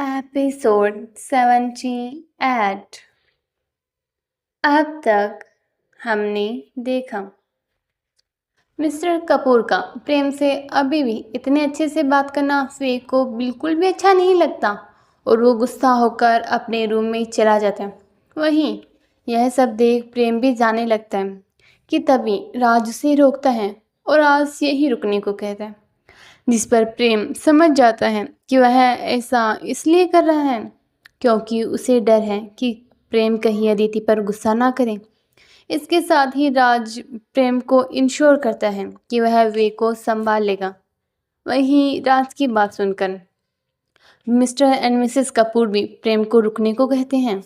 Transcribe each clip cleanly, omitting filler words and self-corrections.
Episode 78। अब तक हमने देखा मिस्टर कपूर का प्रेम से अभी भी इतने अच्छे से बात करना फेक को बिल्कुल भी अच्छा नहीं लगता और वो गुस्सा होकर अपने रूम में चला जाता है। वहीं यह सब देख प्रेम भी जाने लगता है कि तभी राज उसे रोकता है और आज यही रुकने को कहता है, जिस पर प्रेम समझ जाता है कि वह ऐसा इसलिए कर रहा है क्योंकि उसे डर है कि प्रेम कहीं अदिति पर गुस्सा ना करे। इसके साथ ही राज प्रेम को इंश्योर करता है कि वह वे को संभाल लेगा। वहीं राज की बात सुनकर मिस्टर एंड मिसेस कपूर भी प्रेम को रुकने को कहते हैं।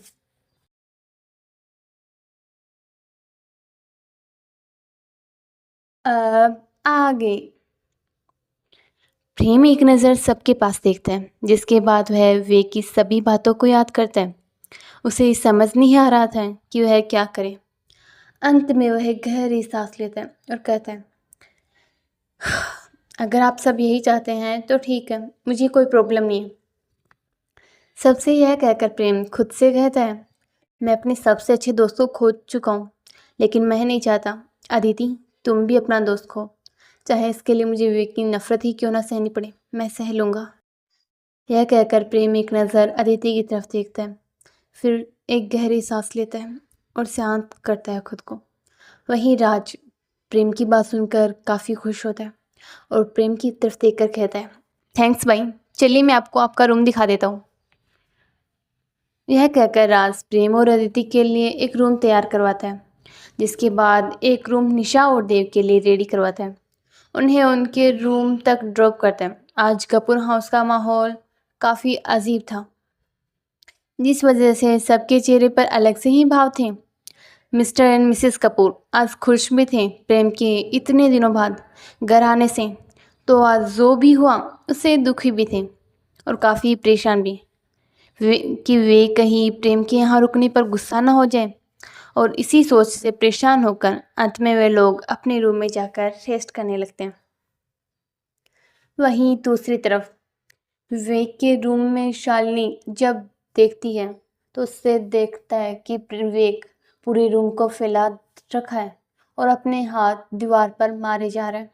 अब आगे प्रेम एक नज़र सबके पास देखता है, जिसके बाद वह वे की सभी बातों को याद करता है। उसे समझ नहीं आ रहा था कि वह क्या करे। अंत में वह गहरी सांस लेता है और कहता है, अगर आप सब यही चाहते हैं तो ठीक है, मुझे कोई प्रॉब्लम नहीं है। सबसे यह कहकर प्रेम खुद से कहता है, मैं अपने सबसे अच्छे दोस्त को खो चुका हूँ, लेकिन मैं नहीं चाहता अदिति तुम भी अपना दोस्त खो, चाहे इसके लिए मुझे विवेक की नफरत ही क्यों ना सहनी पड़े, मैं सह लूँगा। यह कहकर प्रेम एक नज़र अदिति की तरफ देखता है, फिर एक गहरी सांस लेता है और शांत करता है खुद को। वहीं राज प्रेम की बात सुनकर काफ़ी खुश होता है और प्रेम की तरफ देखकर कहता है, थैंक्स भाई, चलिए मैं आपको आपका रूम दिखा देता हूँ। यह कहकर राज प्रेम और अदिति के लिए एक रूम तैयार करवाता है, जिसके बाद एक रूम निशा और देव के लिए रेडी करवाता है। उन्हें उनके रूम तक ड्रॉप करता है। आज कपूर हाउस का माहौल काफ़ी अजीब था, जिस वजह से सबके चेहरे पर अलग से ही भाव थे। मिस्टर एंड मिसेस कपूर आज खुश भी थे प्रेम के इतने दिनों बाद घर आने से, तो आज जो भी हुआ उससे दुखी भी थे और काफ़ी परेशान भी कि वे कहीं प्रेम के यहाँ रुकने पर गुस्सा ना हो जाए। और इसी सोच से परेशान होकर अंत में वे लोग अपने रूम में जाकर रेस्ट करने लगते हैं। वहीं दूसरी तरफ विवेक के रूम में शालिनी जब देखती है तो उससे देखता है कि विवेक पूरे रूम को फैला रखा है और अपने हाथ दीवार पर मारे जा रहा है,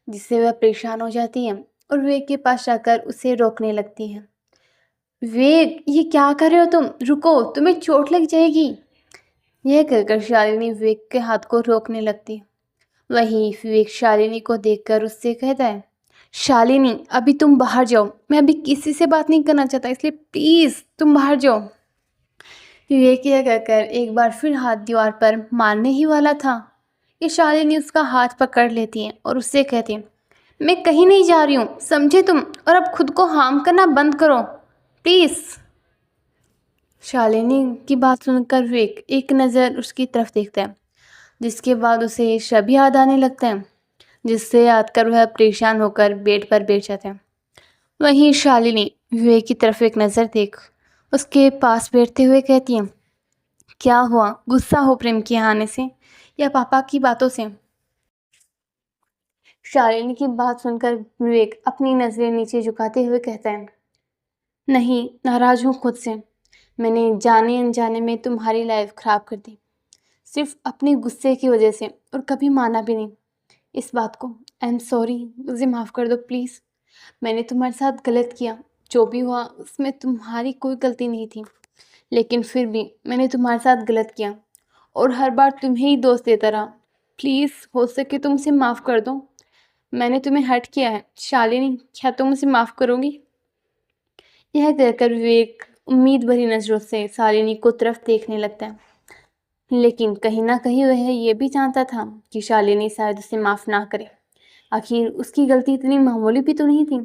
जिससे वह परेशान हो जाती है और विवेक के पास जाकर उसे रोकने लगती है। विवेक, ये क्या कर रहे हो तुम, रुको, तुम्हें चोट लग जाएगी। यह कहकर शालिनी विवेक के हाथ को रोकने लगती है। वहीं विवेक शालिनी को देखकर उससे कहता है, शालिनी अभी तुम बाहर जाओ, मैं अभी किसी से बात नहीं करना चाहता, इसलिए प्लीज़ तुम बाहर जाओ। विवेक यह कहकर एक बार फिर हाथ दीवार पर मारने ही वाला था कि शालिनी उसका हाथ पकड़ लेती है और उससे कहती है, मैं कहीं नहीं जा रही हूँ, समझे तुम, और अब खुद को हार्म करना बंद करो प्लीज़। शालिनी की बात सुनकर विवेक एक नज़र उसकी तरफ देखता है, जिसके बाद उसे शब याद आने लगता है, जिससे याद कर वह परेशान होकर बेड पर बैठ जाता है। वहीं शालिनी विवेक की तरफ एक नज़र देख उसके पास बैठते हुए कहती है, क्या हुआ, गुस्सा हो प्रेम के आने से या पापा की बातों से? शालिनी की बात सुनकर विवेक अपनी नज़रें नीचे झुकाते हुए कहता है, नहीं, नाराज़ हूँ खुद से, मैंने जाने अनजाने में तुम्हारी लाइफ ख़राब कर दी, सिर्फ अपने गुस्से की वजह से, और कभी माना भी नहीं इस बात को। आई एम सॉरी, मुझे माफ़ कर दो प्लीज़। मैंने तुम्हारे साथ गलत किया, जो भी हुआ उसमें तुम्हारी कोई गलती नहीं थी, लेकिन फिर भी मैंने तुम्हारे साथ गलत किया और हर बार तुम्हें ही दोष देता रहा। प्लीज़ हो सके तो मुझे माफ़ कर दो, मैंने तुम्हें हर्ट किया है। शालिनी, क्या तुम मुझे माफ़ करोगी? यह कहकर विवेक उम्मीद भरी नज़रों से शालिनी को तरफ देखने लगता है, लेकिन कहीं ना कहीं वह ये भी जानता था कि शालिनी शायद उसे माफ़ ना करे। आखिर उसकी गलती इतनी मामूली भी तो नहीं थी।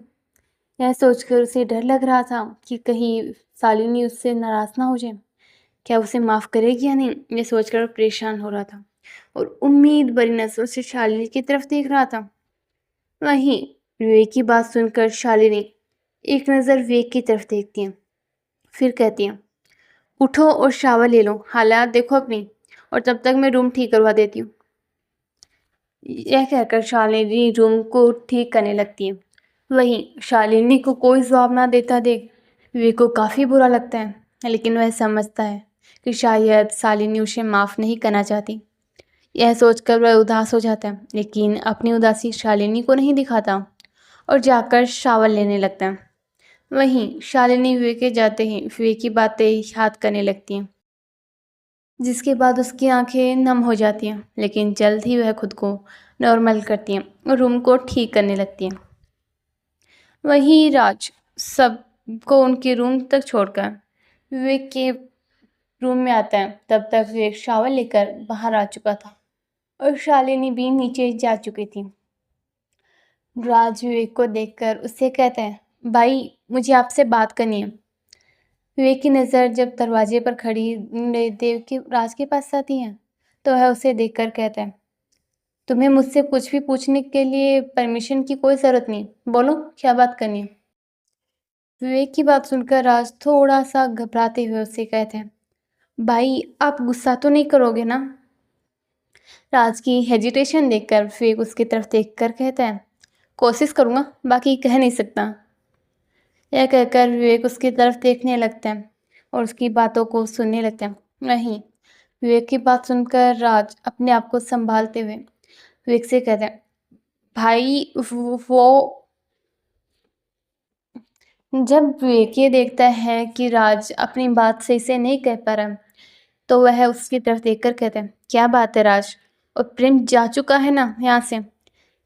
यह सोचकर उसे डर लग रहा था कि कहीं शालिनी उससे नाराज़ ना हो जाए, क्या उसे माफ़ करेगी या नहीं, ये सोचकर वो परेशान हो रहा था और उम्मीद भरी नज़रों से शालिनी की तरफ देख रहा था। वहीं विवेक की बात सुनकर शालिनी एक नज़र विवेक की तरफ देखती है, फिर कहती है, उठो और शावर ले लो, हालात देखो अपनी, और तब तक मैं रूम ठीक करवा देती हूँ। यह कहकर शालिनी रूम को ठीक करने लगती है। वहीं शालिनी को कोई जवाब ना देता देख विवेक को काफ़ी बुरा लगता है, लेकिन वह समझता है कि शायद शालिनी उसे माफ़ नहीं करना चाहती। यह सोचकर वह उदास हो जाता है, लेकिन अपनी उदासी शालिनी को नहीं दिखाता और जाकर शावर लेने लगता है। वहीं शालिनी विवेक के जाते ही विवेक की बातें याद करने लगती हैं, जिसके बाद उसकी आंखें नम हो जाती हैं, लेकिन जल्द ही वह खुद को नॉर्मल करती हैं और रूम को ठीक करने लगती हैं। वहीं राज सबको उनके रूम तक छोड़कर विवेक के रूम में आता है। तब तक विवेक शावर लेकर बाहर आ चुका था और शालिनी भी नीचे जा चुकी थी। राज विवेक को देखकर उससे कहते हैं, भाई मुझे आपसे बात करनी है। विवेक की नज़र जब दरवाजे पर खड़ी देव के राज के पास आती है तो वह उसे देखकर कहता है, तुम्हें मुझसे कुछ भी पूछने के लिए परमिशन की कोई ज़रूरत नहीं, बोलो क्या बात करनी है। विवेक की बात सुनकर राज थोड़ा सा घबराते हुए उससे कहते हैं, भाई आप गुस्सा तो नहीं करोगे ना। राज की हेजिटेशन देखकर विवेक उसकी तरफ देखकर कहता है, कोशिश करूँगा, बाकी कह नहीं सकता। यह कहकर विवेक उसकी तरफ देखने लगता है और उसकी बातों को सुनने लगता है। वहीं विवेक की बात सुनकर राज अपने आप को संभालते हुए विवेक से कहता है, भाई वो जब विवेक ये देखता है कि राज अपनी बात सही से नहीं कह पा रहा तो वह उसकी तरफ देखकर कहता है, क्या बात है राज, और प्रेम जा चुका है ना यहाँ से।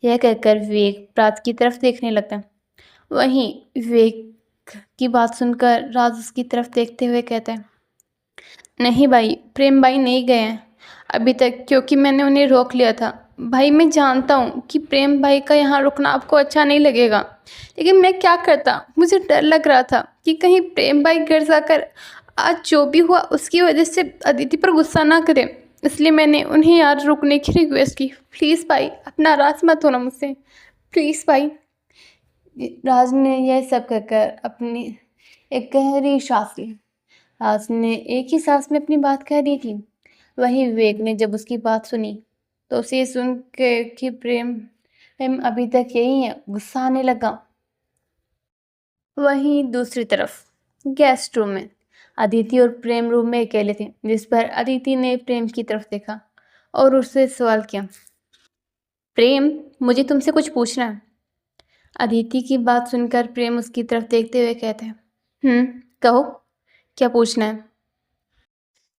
यह कहकर विवेक राज की तरफ देखने लगता है। वहीं विवेक की बात सुनकर राज उसकी तरफ देखते हुए कहता है, नहीं भाई, प्रेम भाई नहीं गए हैं अभी तक, क्योंकि मैंने उन्हें रोक लिया था। भाई मैं जानता हूँ कि प्रेम भाई का यहाँ रुकना आपको अच्छा नहीं लगेगा, लेकिन मैं क्या करता, मुझे डर लग रहा था कि कहीं प्रेम भाई घर जाकर आज जो भी हुआ उसकी वजह से अदिति पर गुस्सा ना करे, इसलिए मैंने उन्हें यार रुकने की रिक्वेस्ट की। प्लीज़ भाई आप नाराज़ मत होना मुझसे, प्लीज़ भाई। राज ने यह सब कहकर अपनी एक गहरी सांस ली। राज ने एक ही सांस में अपनी बात कह दी थी। वहीं विवेक ने जब उसकी बात सुनी तो उसे सुन के कि प्रेम प्रेम अभी तक यही है, गुस्सा आने लगा। वहीं दूसरी तरफ गेस्ट रूम में अदिति और प्रेम रूम में अकेले थे, जिस पर अदिति ने प्रेम की तरफ देखा और उससे सवाल किया, प्रेम मुझे तुमसे कुछ पूछना है। अदिति की बात सुनकर प्रेम उसकी तरफ देखते हुए कहते हैं, कहो क्या पूछना है।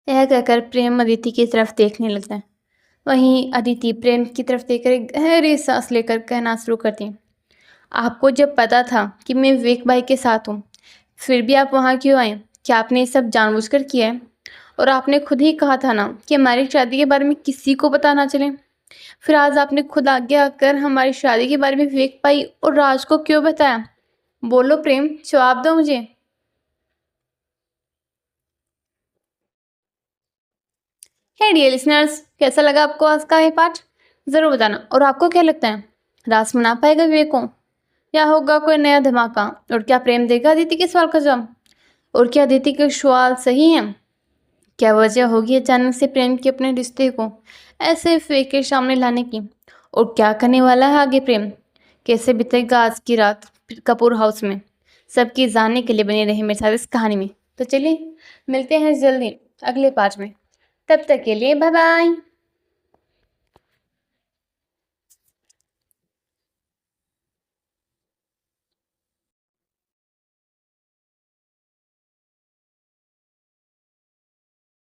यह कहकर प्रेम अदिति की तरफ देखने लगता है। वहीं अदिति प्रेम की तरफ देखकर एक गहरी सांस लेकर कहना शुरू करती है, आपको जब पता था कि मैं विवेक भाई के साथ हूँ, फिर भी आप वहाँ क्यों आए? क्या आपने ये सब जानबूझकर किया है? और आपने खुद ही कहा था ना कि हमारी शादी के बारे में किसी को पता ना चले। फिर आज आपने खुद आगे आकर हमारी शादी के बारे में विवेक भाई और राज को क्यों बताया? बोलो प्रेम, जवाब दो मुझे। हे डियर लिसनर्स, कैसा लगा आपको आज का ये पाठ? ज़रूर बताना। और आपको क्या लगता है, राज मना पाएगा विवेक को या होगा कोई नया धमाका? और क्या प्रेम देगा अदिति के सवाल का जवाब? और क्या अदिति के सवाल सही हैं? क्या वजह होगी अचानक से प्रेम के अपने रिश्ते को ऐसे विवेक के सामने लाने की? और क्या करने वाला है आगे प्रेम? कैसे बीतेगा आज की रात कपूर हाउस में? सबकी जानने के लिए बने रहे मेरे साथ इस कहानी में। तो चलिए मिलते हैं जल्दी अगले पार्ट में। तब तक के लिए बाय बाय।